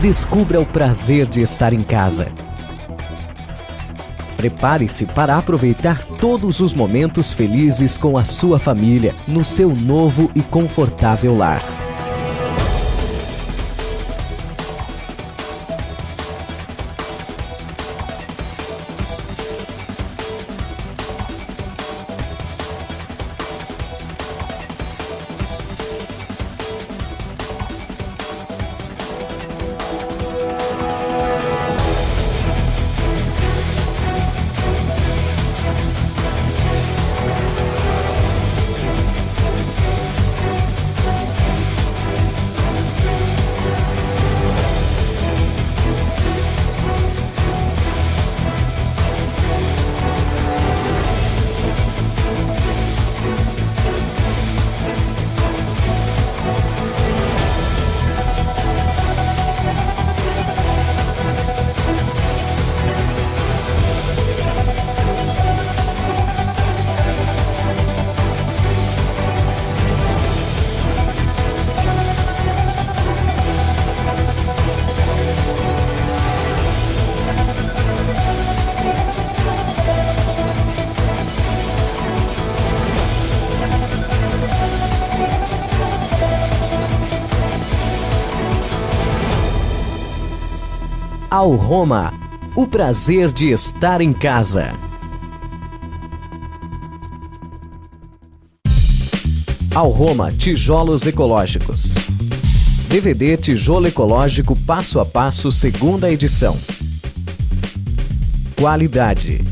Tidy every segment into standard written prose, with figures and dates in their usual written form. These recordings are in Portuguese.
Descubra o prazer de estar em casa. Prepare-se para aproveitar todos os momentos felizes com a sua família, no seu novo e confortável lar. Alroma, o prazer de estar em casa. Alroma Tijolos Ecológicos. DVD Tijolo Ecológico Passo a Passo, segunda edição. Qualidade.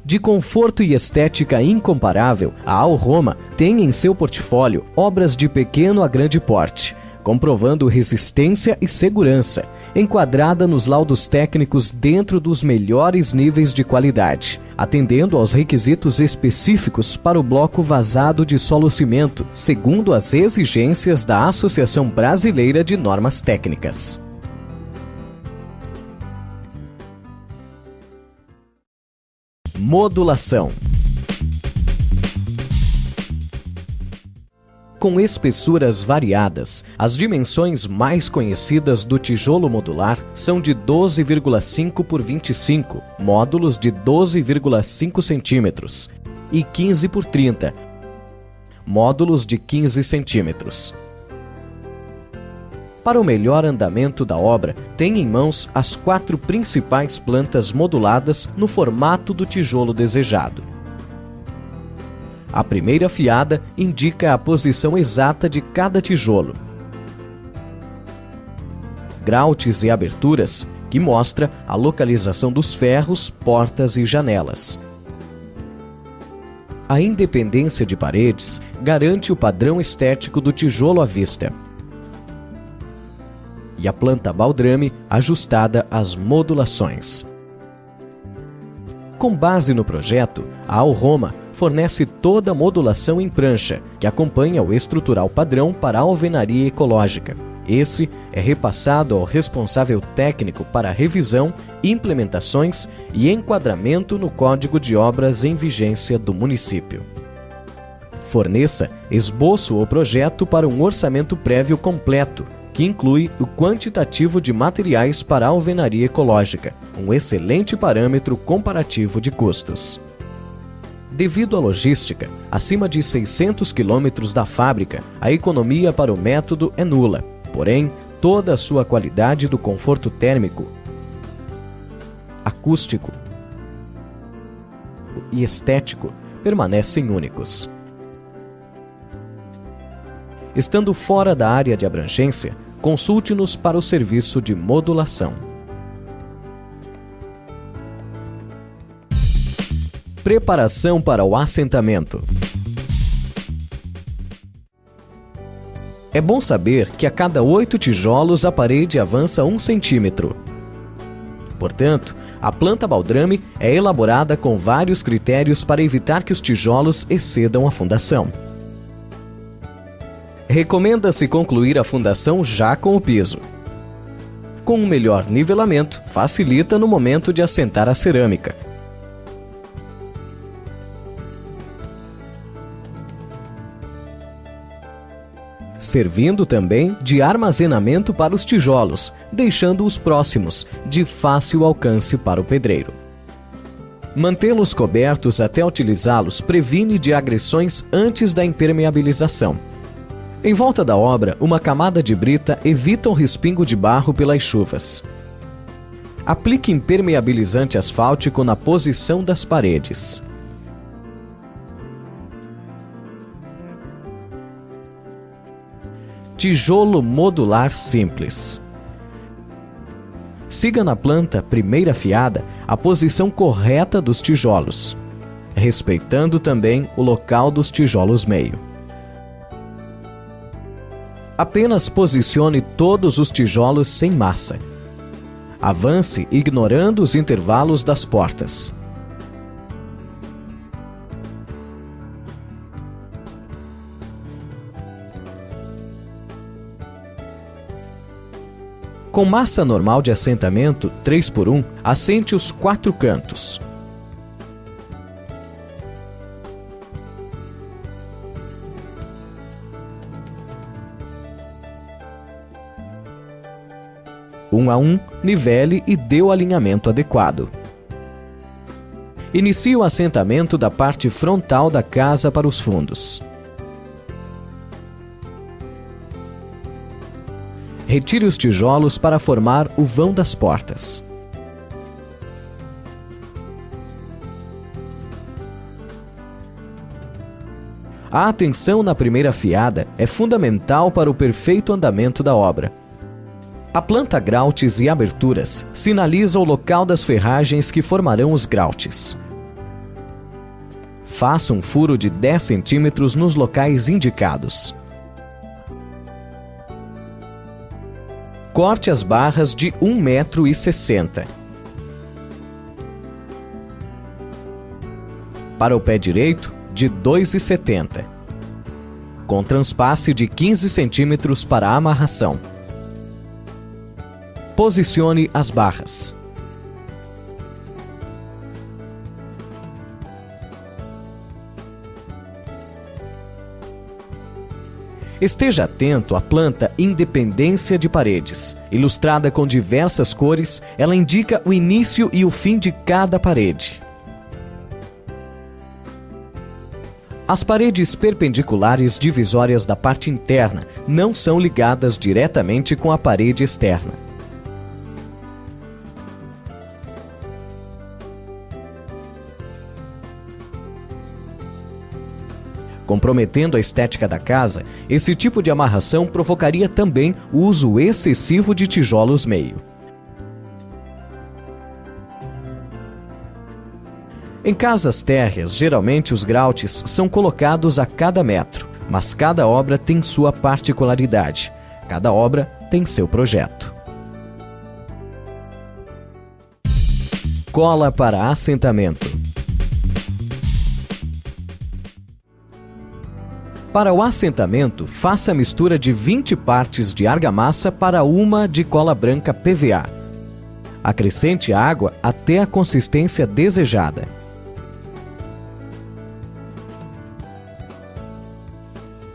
De conforto e estética incomparável, a Alroma tem em seu portfólio obras de pequeno a grande porte, comprovando resistência e segurança, enquadrada nos laudos técnicos dentro dos melhores níveis de qualidade, atendendo aos requisitos específicos para o bloco vazado de solo-cimento, segundo as exigências da Associação Brasileira de Normas Técnicas. Modulação. Com espessuras variadas, as dimensões mais conhecidas do tijolo modular são de 12,5 por 25, módulos de 12,5 centímetros, e 15 por 30, módulos de 15 centímetros. Para o melhor andamento da obra, tem em mãos as 4 principais plantas moduladas no formato do tijolo desejado. A primeira fiada indica a posição exata de cada tijolo. Grautes e aberturas, que mostra a localização dos ferros, portas e janelas. A independência de paredes garante o padrão estético do tijolo à vista. E a planta baldrame ajustada às modulações. Com base no projeto, a Alroma fornece toda a modulação em prancha, que acompanha o estrutural padrão para a alvenaria ecológica. Esse é repassado ao responsável técnico para revisão, implementações e enquadramento no Código de Obras em vigência do município. Forneça esboço ou projeto para um orçamento prévio completo, que inclui o quantitativo de materiais para a alvenaria ecológica, um excelente parâmetro comparativo de custos. Devido à logística, acima de 600 quilômetros da fábrica, a economia para o método é nula, porém, toda a sua qualidade do conforto térmico, acústico e estético permanecem únicos. Estando fora da área de abrangência, consulte-nos para o serviço de modulação. Preparação para o assentamento. É bom saber que a cada 8 tijolos a parede avança 1 centímetro. Portanto, a planta baldrame é elaborada com vários critérios para evitar que os tijolos excedam a fundação. Recomenda-se concluir a fundação já com o piso. Com um melhor nivelamento, facilita no momento de assentar a cerâmica. servindo também de armazenamento para os tijolos, deixando-os próximos, de fácil alcance para o pedreiro. Mantê-los cobertos até utilizá-los previne de agressões antes da impermeabilização. Em volta da obra, uma camada de brita evita o respingo de barro pelas chuvas. Aplique impermeabilizante asfáltico na posição das paredes. Tijolo modular simples. Siga na planta primeira fiada a posição correta dos tijolos, respeitando também o local dos tijolos meio. Apenas posicione todos os tijolos sem massa. Avance ignorando os intervalos das portas. Com massa normal de assentamento 3x1, assente os 4 cantos. Um a um, nivele e dê o alinhamento adequado. Inicie o assentamento da parte frontal da casa para os fundos. Retire os tijolos para formar o vão das portas. A atenção na primeira fiada é fundamental para o perfeito andamento da obra. A planta grautes e aberturas sinaliza o local das ferragens que formarão os grautes. Faça um furo de 10 centímetros nos locais indicados. Corte as barras de 1,60 m. Para o pé direito, de 2,70 m, com transpasse de 15 centímetros para a amarração. Posicione as barras. Esteja atento à planta Independência de Paredes. Ilustrada com diversas cores, ela indica o início e o fim de cada parede. As paredes perpendiculares divisórias da parte interna não são ligadas diretamente com a parede externa. Comprometendo a estética da casa, esse tipo de amarração provocaria também o uso excessivo de tijolos meio. Em casas térreas, geralmente os grautes são colocados a cada metro, mas cada obra tem sua particularidade. Cada obra tem seu projeto. Cola para assentamento. Para o assentamento, faça a mistura de 20 partes de argamassa para uma de cola branca PVA. Acrescente água até a consistência desejada.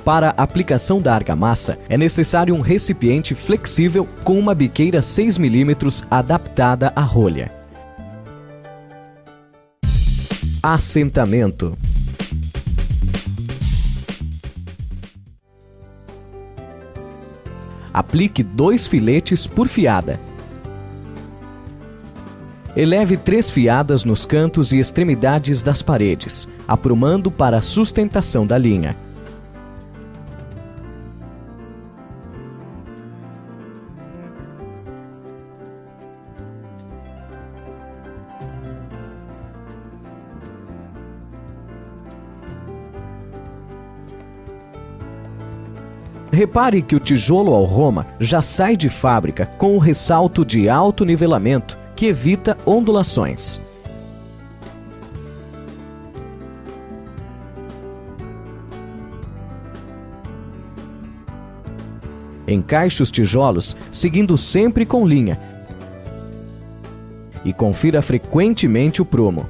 Para a aplicação da argamassa, é necessário um recipiente flexível com uma biqueira 6 mm adaptada à rolha. Assentamento. Aplique 2 filetes por fiada. Eleve 3 fiadas nos cantos e extremidades das paredes, aprumando para a sustentação da linha. Repare que o tijolo ao Roma já sai de fábrica com o ressalto de alto nivelamento, que evita ondulações. Encaixe os tijolos seguindo sempre com linha e confira frequentemente o prumo.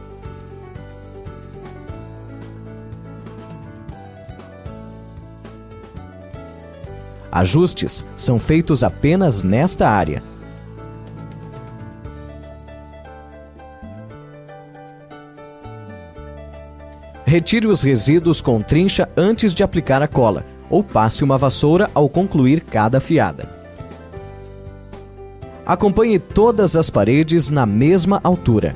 Ajustes são feitos apenas nesta área. Retire os resíduos com trincha antes de aplicar a cola, ou passe uma vassoura ao concluir cada fiada. Acompanhe todas as paredes na mesma altura.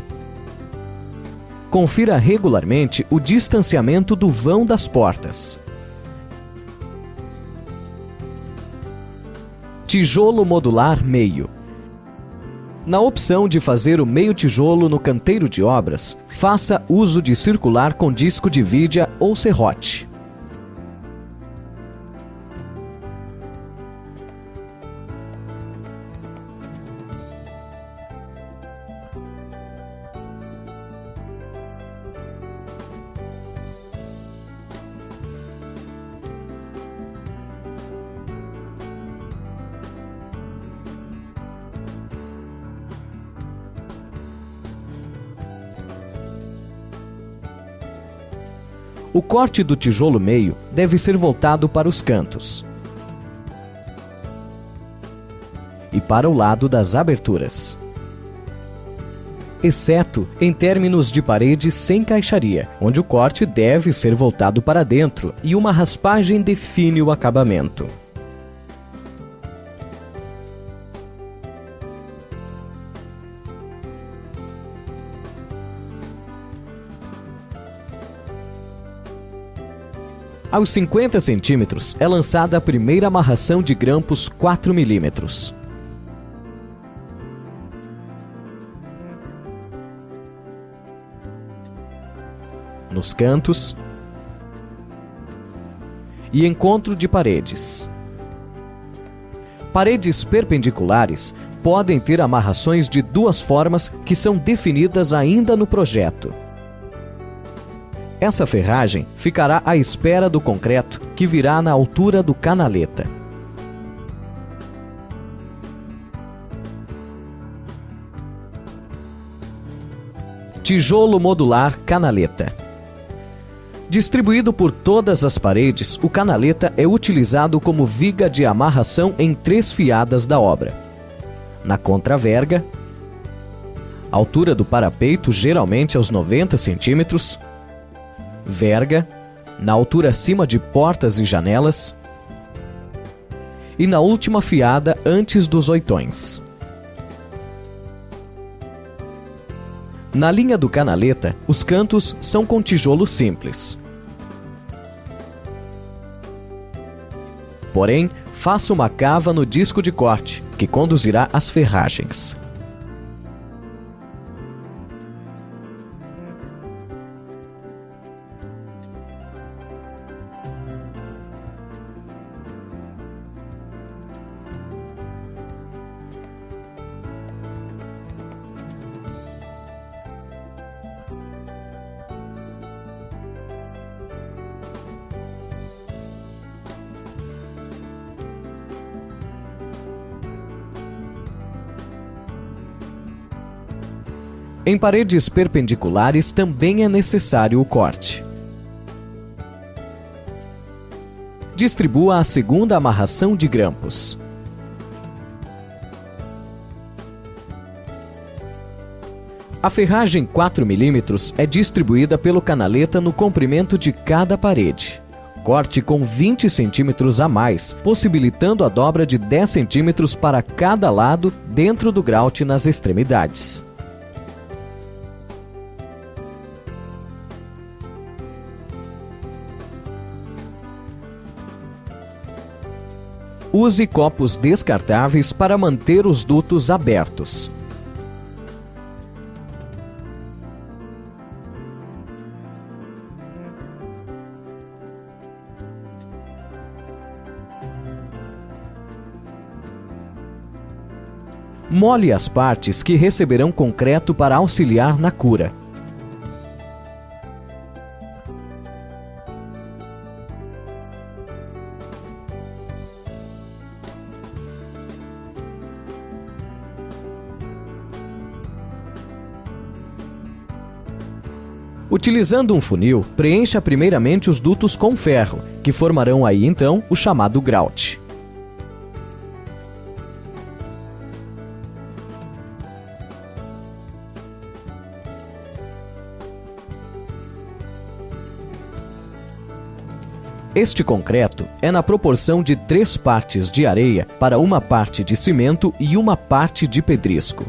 Confira regularmente o distanciamento do vão das portas. Tijolo modular meio. Na opção de fazer o meio tijolo no canteiro de obras, faça uso de circular com disco de vidia ou serrote. O corte do tijolo meio deve ser voltado para os cantos e para o lado das aberturas, exceto em términos de parede sem caixaria, onde o corte deve ser voltado para dentro e uma raspagem define o acabamento. Aos 50 centímetros é lançada a primeira amarração de grampos 4 milímetros. Nos cantos e encontro de paredes. Paredes perpendiculares podem ter amarrações de duas formas que são definidas ainda no projeto. Essa ferragem ficará à espera do concreto, que virá na altura do canaleta. Tijolo modular canaleta. Distribuído por todas as paredes, o canaleta é utilizado como viga de amarração em 3 fiadas da obra. Na contraverga, altura do parapeito geralmente aos 90 centímetros, verga, na altura acima de portas e janelas, e na última fiada antes dos oitões. Na linha do canaleta, os cantos são com tijolo simples. Porém, faça uma cava no disco de corte, que conduzirá às ferragens. Em paredes perpendiculares também é necessário o corte. Distribua a segunda amarração de grampos. A ferragem 4 milímetros é distribuída pelo canaleta no comprimento de cada parede. Corte com 20 centímetros a mais, possibilitando a dobra de 10 centímetros para cada lado dentro do grout nas extremidades. Use copos descartáveis para manter os dutos abertos. Mole as partes que receberão concreto para auxiliar na cura. Utilizando um funil, preencha primeiramente os dutos com ferro, que formarão aí então o chamado grout. Este concreto é na proporção de 3 partes de areia para 1 parte de cimento e 1 parte de pedrisco.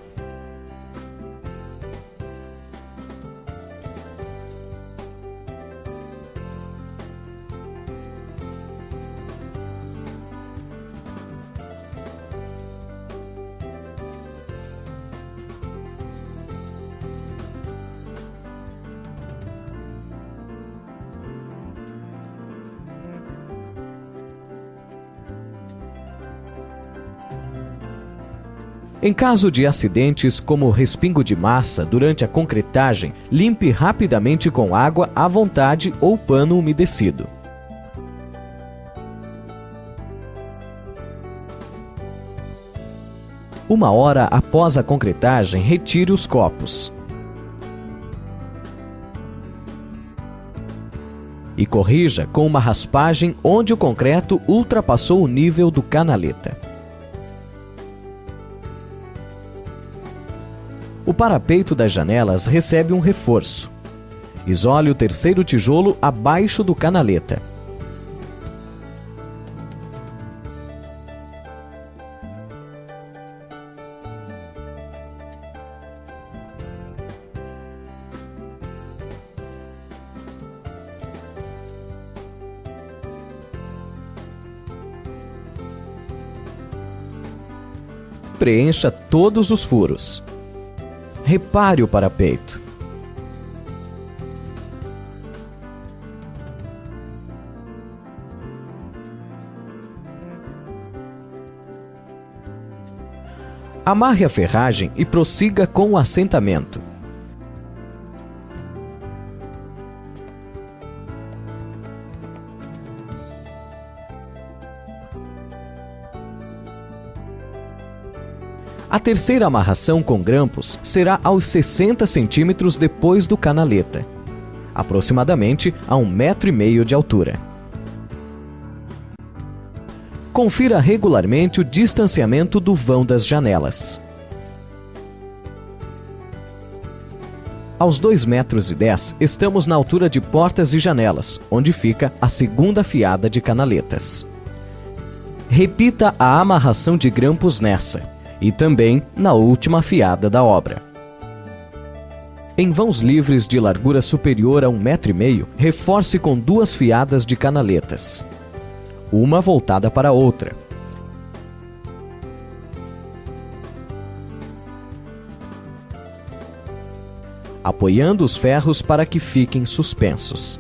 Em caso de acidentes como respingo de massa durante a concretagem, limpe rapidamente com água à vontade ou pano umedecido. Uma hora após a concretagem, retire os copos. E corrija com uma raspagem onde o concreto ultrapassou o nível do canaleta. O parapeito das janelas recebe um reforço. Isole o 3º tijolo abaixo do canaleta. Preencha todos os furos. Repare o parapeito. Amarre a ferragem e prossiga com o assentamento. A terceira amarração com grampos será aos 60 centímetros depois do canaleta, aproximadamente a 1,5 m de altura. Confira regularmente o distanciamento do vão das janelas. Aos 2,10 m estamos na altura de portas e janelas, onde fica a segunda fiada de canaletas. Repita a amarração de grampos nessa e também na última fiada da obra. Em vãos livres de largura superior a 1,5 m, reforce com 2 fiadas de canaletas, uma voltada para a outra. Apoiando os ferros para que fiquem suspensos.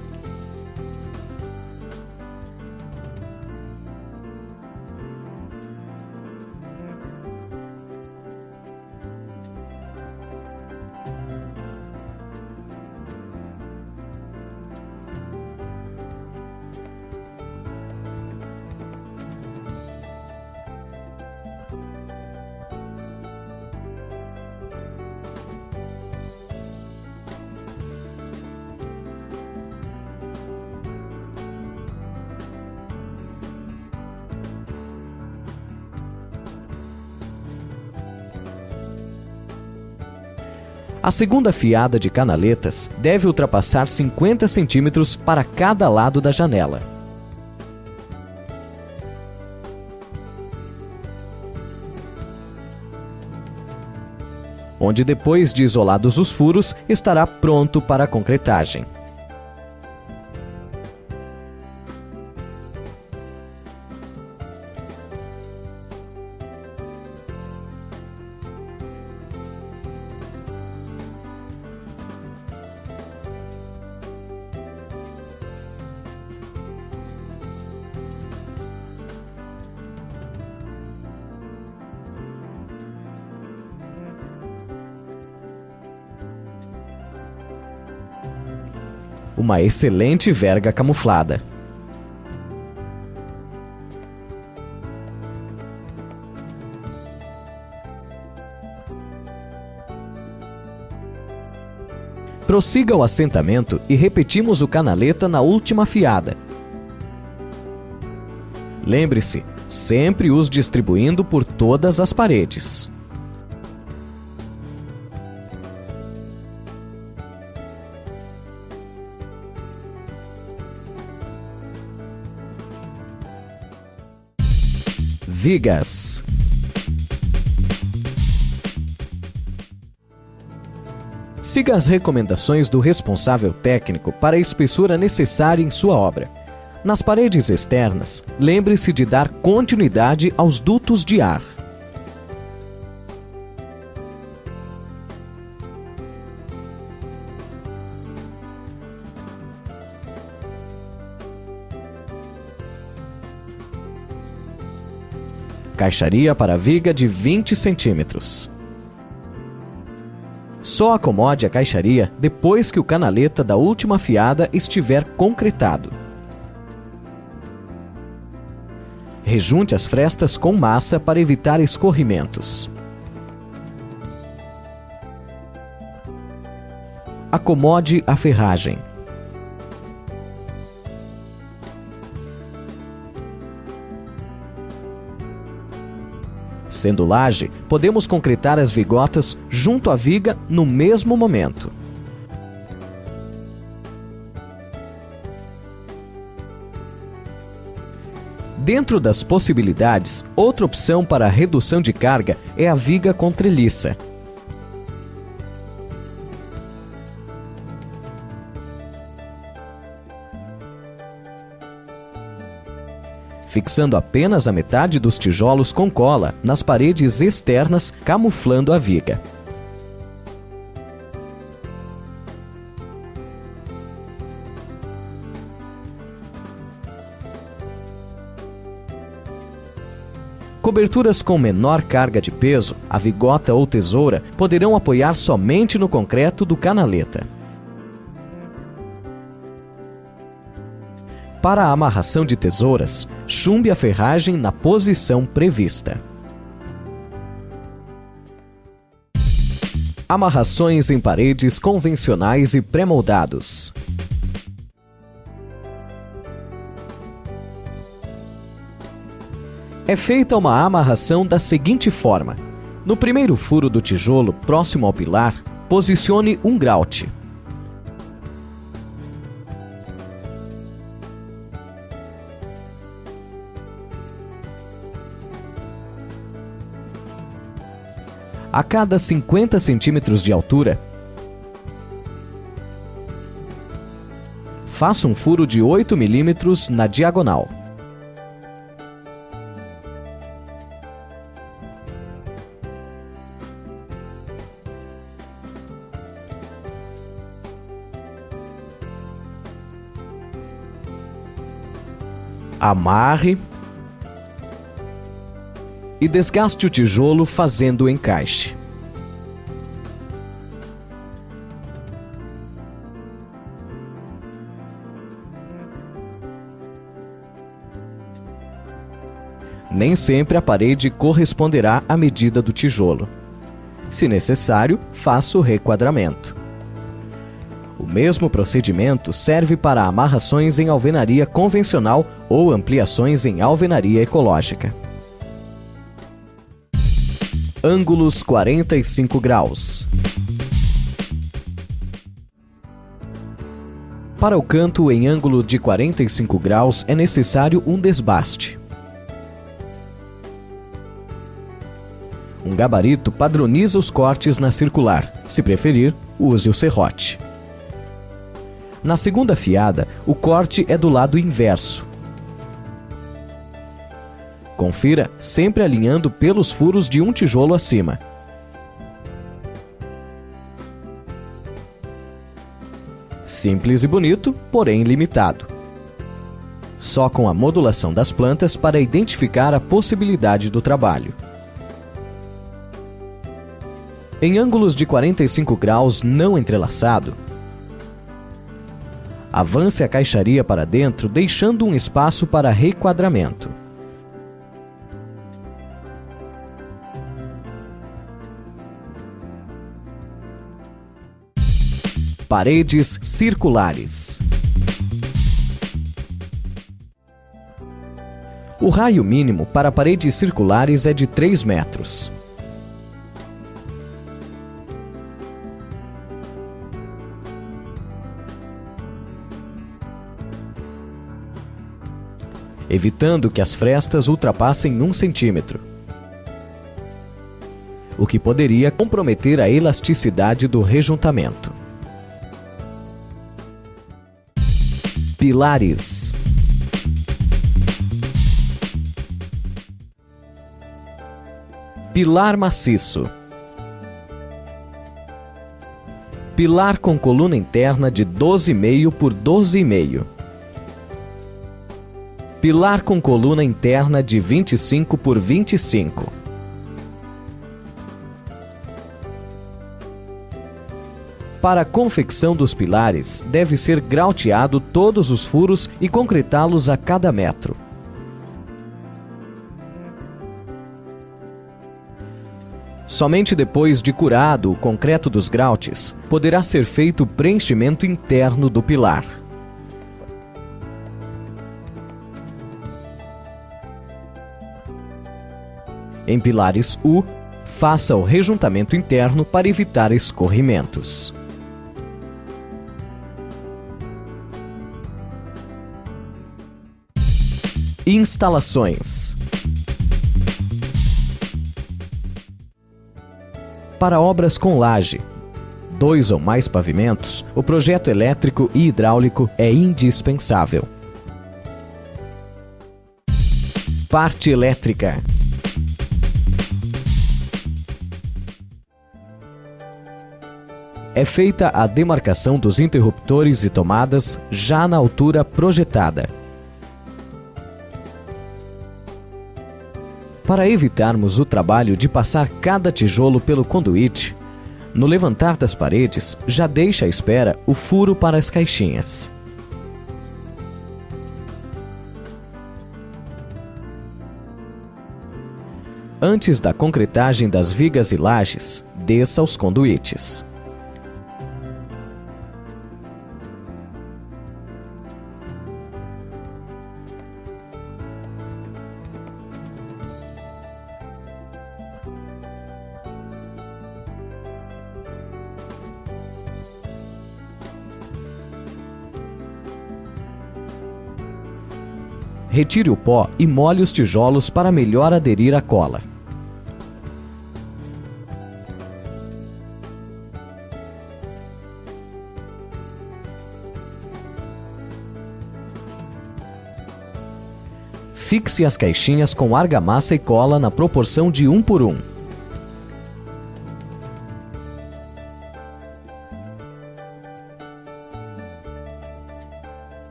A segunda fiada de canaletas deve ultrapassar 50 centímetros para cada lado da janela. Onde, depois de isolados os furos, estará pronto para a concretagem. Uma excelente verga camuflada. Prossiga o assentamento e repetimos o canaleta na última fiada. Lembre-se, sempre os distribuindo por todas as paredes. Vigas. Siga as recomendações do responsável técnico para a espessura necessária em sua obra. Nas paredes externas, lembre-se de dar continuidade aos dutos de ar. Caixaria para viga de 20 centímetros. Só acomode a caixaria depois que o canaleta da última fiada estiver concretado. Rejunte as frestas com massa para evitar escorrimentos. Acomode a ferragem. Sendo laje, podemos concretar as vigotas junto à viga no mesmo momento. Dentro das possibilidades, outra opção para a redução de carga é a viga com treliça. Fixando apenas a metade dos tijolos com cola nas paredes externas, camuflando a viga. Coberturas com menor carga de peso, a vigota ou tesoura, poderão apoiar somente no concreto do canaleta. Para a amarração de tesouras, chumbe a ferragem na posição prevista. Amarrações em paredes convencionais e pré-moldados. É feita uma amarração da seguinte forma. No primeiro furo do tijolo, próximo ao pilar, posicione um graute. A cada 50 centímetros de altura, faça um furo de 8 milímetros na diagonal. Amarre e desgaste o tijolo fazendo o encaixe. Nem sempre a parede corresponderá à medida do tijolo. Se necessário, faça o requadramento. O mesmo procedimento serve para amarrações em alvenaria convencional ou ampliações em alvenaria ecológica. Ângulos 45 graus. Para o canto em ângulo de 45 graus é necessário um desbaste. Um gabarito padroniza os cortes na circular. Se preferir, use o serrote. Na segunda fiada, o corte é do lado inverso. Confira sempre alinhando pelos furos de um tijolo acima. Simples e bonito, porém limitado. Só com a modulação das plantas para identificar a possibilidade do trabalho. Em ângulos de 45 graus não entrelaçado, avance a caixaria para dentro, deixando um espaço para requadramento. Paredes circulares. O raio mínimo para paredes circulares é de 3 metros. evitando que as frestas ultrapassem 1 centímetro, o que poderia comprometer a elasticidade do rejuntamento. Pilares. Pilar maciço. Pilar com coluna interna de 12,5 por 12,5. Pilar com coluna interna de 25 por 25. Para a confecção dos pilares, deve ser grauteado todos os furos e concretá-los a cada metro. Somente depois de curado o concreto dos grautes, poderá ser feito o preenchimento interno do pilar. Em pilares U, faça o rejuntamento interno para evitar escorrimentos. Instalações. Para obras com laje, 2 ou mais pavimentos, o projeto elétrico e hidráulico é indispensável. Parte elétrica. É feita a demarcação dos interruptores e tomadas já na altura projetada. Para evitarmos o trabalho de passar cada tijolo pelo conduíte, no levantar das paredes, já deixa à espera o furo para as caixinhas. Antes da concretagem das vigas e lajes, desça os conduítes. Retire o pó e molhe os tijolos para melhor aderir à cola. Fixe as caixinhas com argamassa e cola na proporção de 1 por 1.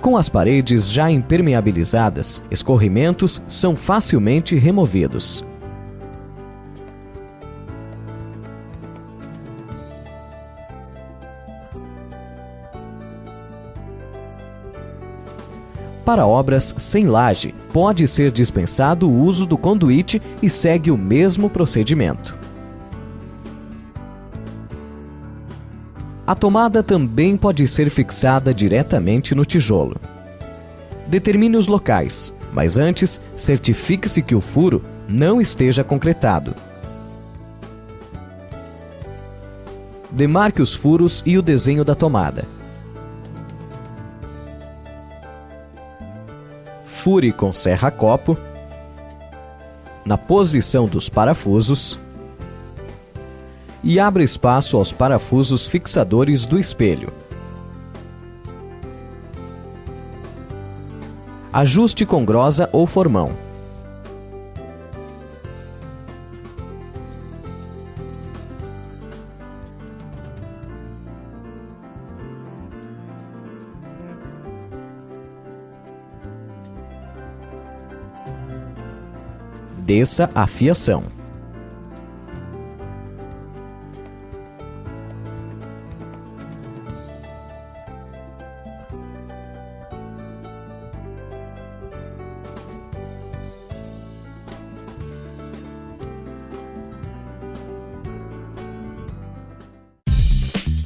Com as paredes já impermeabilizadas, escorrimentos são facilmente removidos. Para obras sem laje, pode ser dispensado o uso do conduíte e segue o mesmo procedimento. A tomada também pode ser fixada diretamente no tijolo. Determine os locais, mas antes certifique-se que o furo não esteja concretado. Demarque os furos e o desenho da tomada. Fure com serra-copo na posição dos parafusos e abra espaço aos parafusos fixadores do espelho. Ajuste com grosa ou formão. Desça a fiação.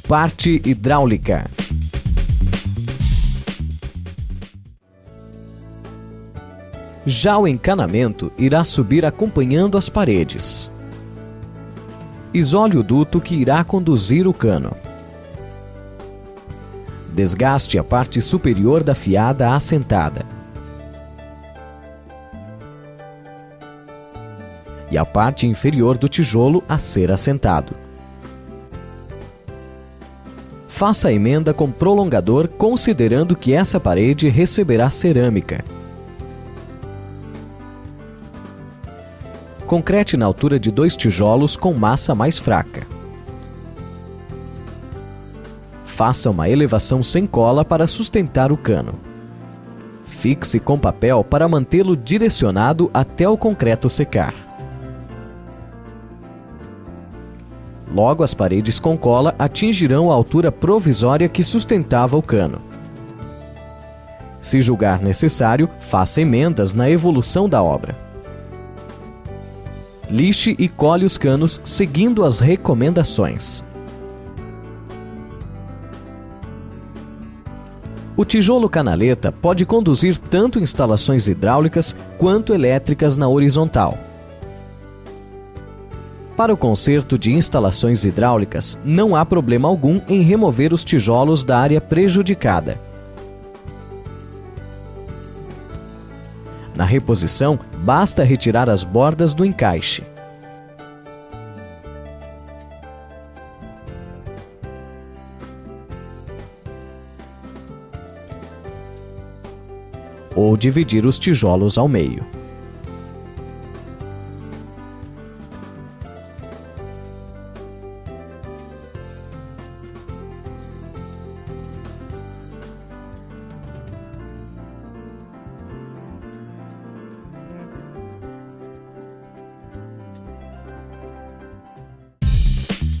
Parte hidráulica. Já o encanamento irá subir acompanhando as paredes. Isole o duto que irá conduzir o cano. Desgaste a parte superior da fiada assentada. E a parte inferior do tijolo a ser assentado. Faça a emenda com prolongador, considerando que essa parede receberá cerâmica. Concrete na altura de 2 tijolos com massa mais fraca. Faça uma elevação sem cola para sustentar o cano. Fixe com papel para mantê-lo direcionado até o concreto secar. Logo, as paredes com cola atingirão a altura provisória que sustentava o cano. Se julgar necessário, faça emendas na evolução da obra. Lixe e cole os canos seguindo as recomendações. O tijolo canaleta pode conduzir tanto instalações hidráulicas quanto elétricas na horizontal. Para o conserto de instalações hidráulicas, não há problema algum em remover os tijolos da área prejudicada. Na reposição, basta retirar as bordas do encaixe. Ou dividir os tijolos ao meio.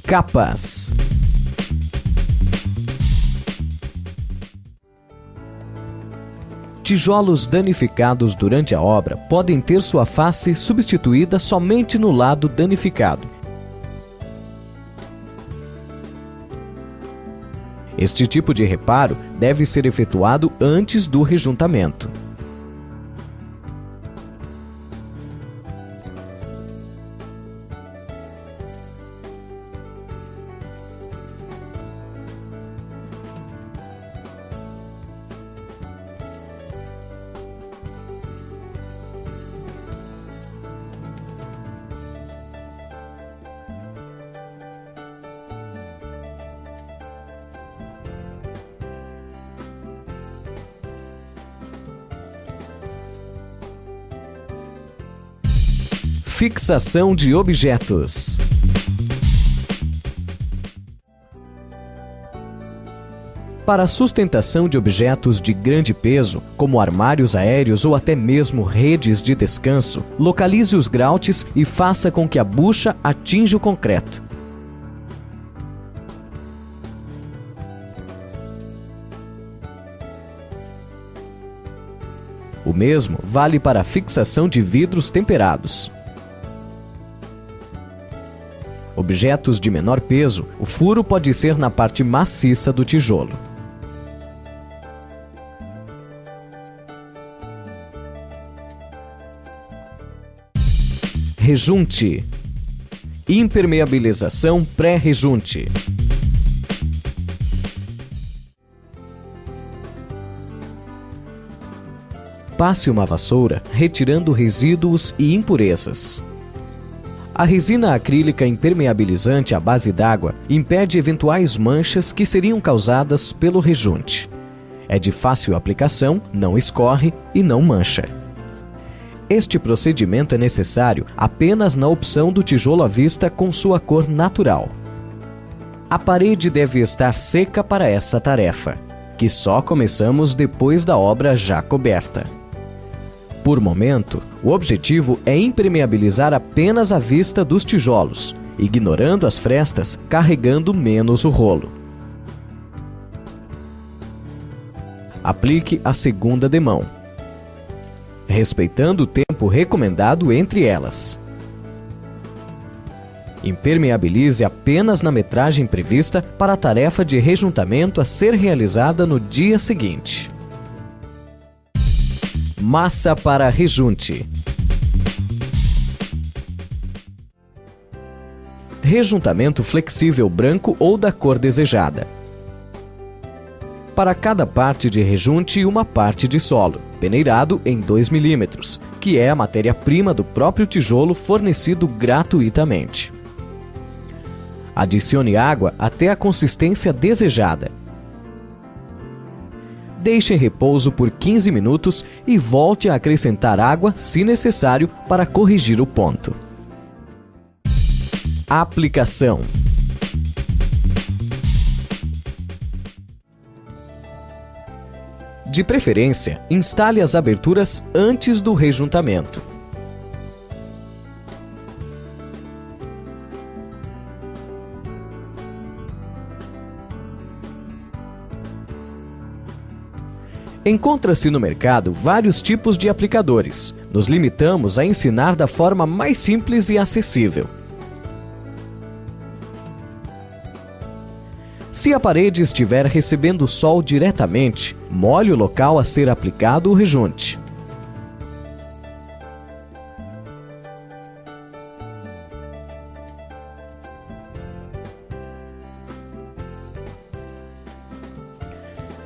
Capas. Tijolos danificados durante a obra podem ter sua face substituída somente no lado danificado. Este tipo de reparo deve ser efetuado antes do rejuntamento. Fixação de objetos. Para a sustentação de objetos de grande peso, como armários aéreos ou até mesmo redes de descanso, localize os grautes e faça com que a bucha atinja o concreto. O mesmo vale para a fixação de vidros temperados. Objetos de menor peso, o furo pode ser na parte maciça do tijolo. Rejunte. Impermeabilização pré-rejunte. Passe uma vassoura, retirando resíduos e impurezas. A resina acrílica impermeabilizante à base d'água impede eventuais manchas que seriam causadas pelo rejunte. É de fácil aplicação, não escorre e não mancha. Este procedimento é necessário apenas na opção do tijolo à vista com sua cor natural. A parede deve estar seca para essa tarefa, que só começamos depois da obra já coberta. Por momento, o objetivo é impermeabilizar apenas a vista dos tijolos, ignorando as frestas, carregando menos o rolo. Aplique a segunda demão, respeitando o tempo recomendado entre elas. Impermeabilize apenas na metragem prevista para a tarefa de rejuntamento a ser realizada no dia seguinte. Massa para rejunte. Rejuntamento flexível branco ou da cor desejada. Para cada parte de rejunte, uma parte de solo, peneirado em 2 mm, que é a matéria-prima do próprio tijolo fornecido gratuitamente. Adicione água até a consistência desejada. Deixe em repouso por 15 minutos e volte a acrescentar água, se necessário, para corrigir o ponto. Aplicação. De preferência, instale as aberturas antes do rejuntamento. Encontra-se no mercado vários tipos de aplicadores. Nos limitamos a ensinar da forma mais simples e acessível. Se a parede estiver recebendo sol diretamente, molhe o local a ser aplicado o rejunte.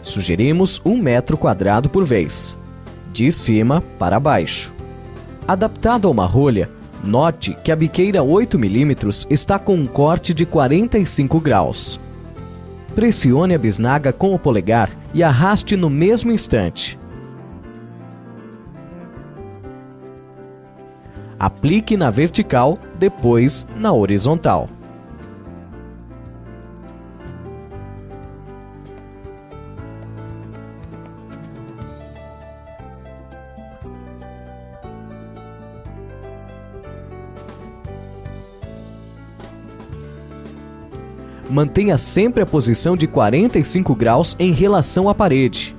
Sugerimos 1 metro quadrado por vez, de cima para baixo. Adaptado a uma rolha, note que a biqueira 8 mm está com um corte de 45 graus. Pressione a bisnaga com o polegar e arraste no mesmo instante. Aplique na vertical, depois na horizontal. Mantenha sempre a posição de 45 graus em relação à parede.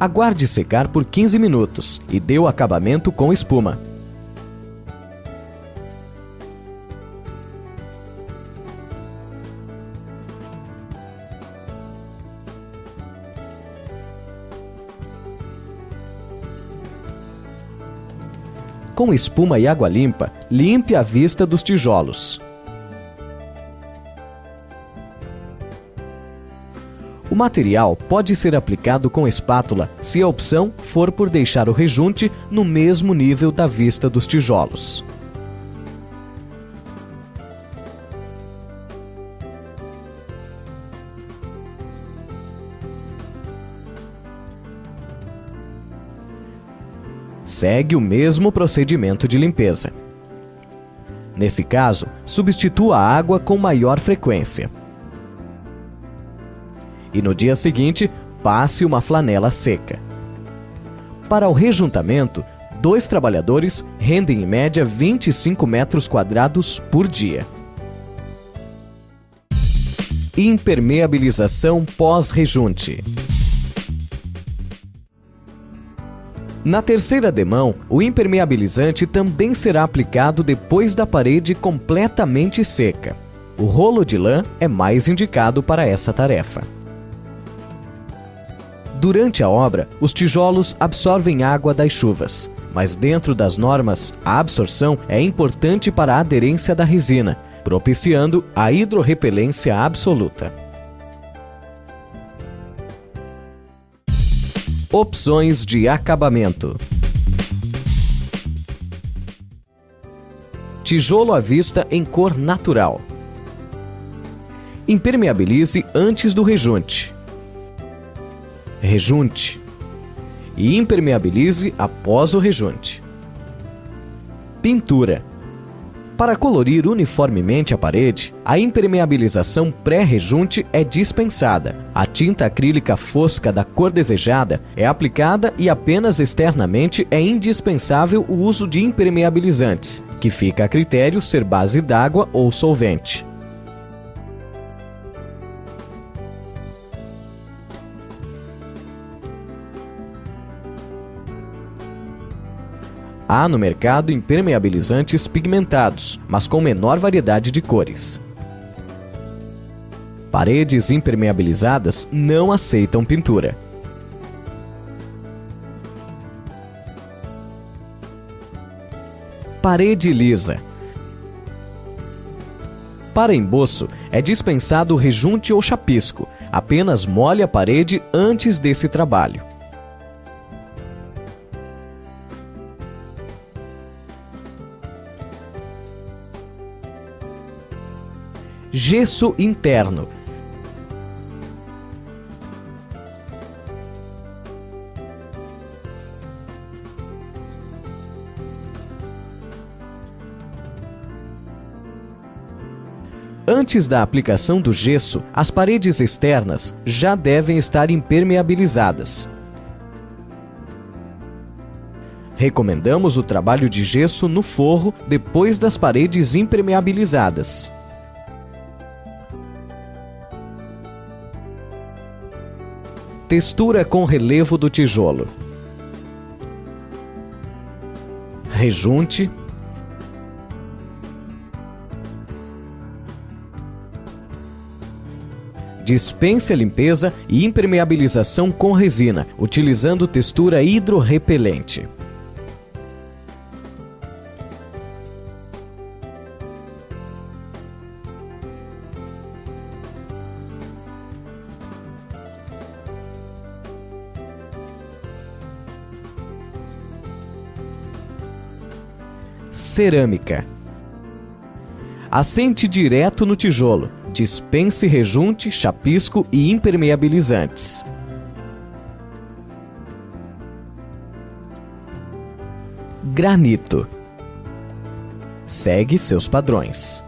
Aguarde secar por 15 minutos e dê o acabamento com espuma. Com espuma e água limpa, limpe a vista dos tijolos. O material pode ser aplicado com espátula se a opção for por deixar o rejunte no mesmo nível da vista dos tijolos. Segue o mesmo procedimento de limpeza. Nesse caso, substitua a água com maior frequência. E no dia seguinte, passe uma flanela seca. Para o rejuntamento, 2 trabalhadores rendem em média 25 metros quadrados por dia. Impermeabilização pós-rejunte. Na terceira demão, o impermeabilizante também será aplicado depois da parede completamente seca. O rolo de lã é mais indicado para essa tarefa. Durante a obra, os tijolos absorvem água das chuvas, mas dentro das normas, a absorção é importante para a aderência da resina, propiciando a hidrorrepelência absoluta. Opções de acabamento. Tijolo à vista em cor natural. Impermeabilize antes do rejunte. Rejunte. E impermeabilize após o rejunte. Pintura. Para colorir uniformemente a parede, a impermeabilização pré-rejunte é dispensada. A tinta acrílica fosca da cor desejada é aplicada e apenas externamente é indispensável o uso de impermeabilizantes, que fica a critério ser base d'água ou solvente. Há no mercado impermeabilizantes pigmentados, mas com menor variedade de cores. Paredes impermeabilizadas não aceitam pintura. Parede lisa. Para emboço, é dispensado o rejunte ou chapisco. Apenas molhe a parede antes desse trabalho. Gesso interno. Antes da aplicação do gesso, as paredes externas já devem estar impermeabilizadas. Recomendamos o trabalho de gesso no forro depois das paredes impermeabilizadas. Textura com relevo do tijolo. Rejunte. Dispense a limpeza e impermeabilização com resina, utilizando textura hidrorrepelente. Cerâmica. Assente direto no tijolo. Dispense rejunte, chapisco e impermeabilizantes. Granito. Segue seus padrões.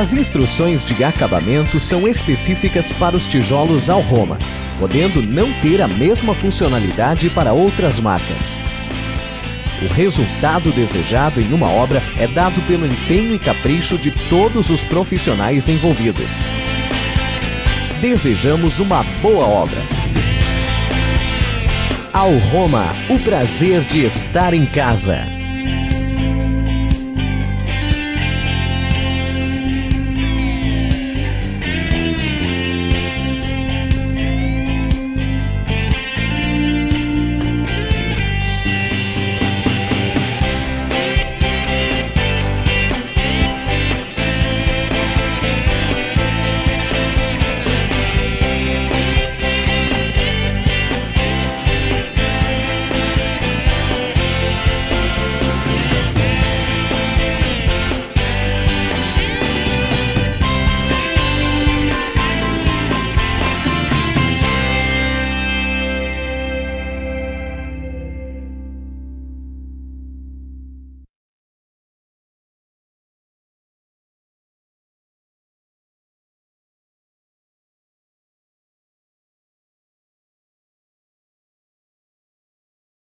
As instruções de acabamento são específicas para os tijolos Alroma, podendo não ter a mesma funcionalidade para outras marcas. O resultado desejado em uma obra é dado pelo empenho e capricho de todos os profissionais envolvidos. Desejamos uma boa obra. Alroma, o prazer de estar em casa.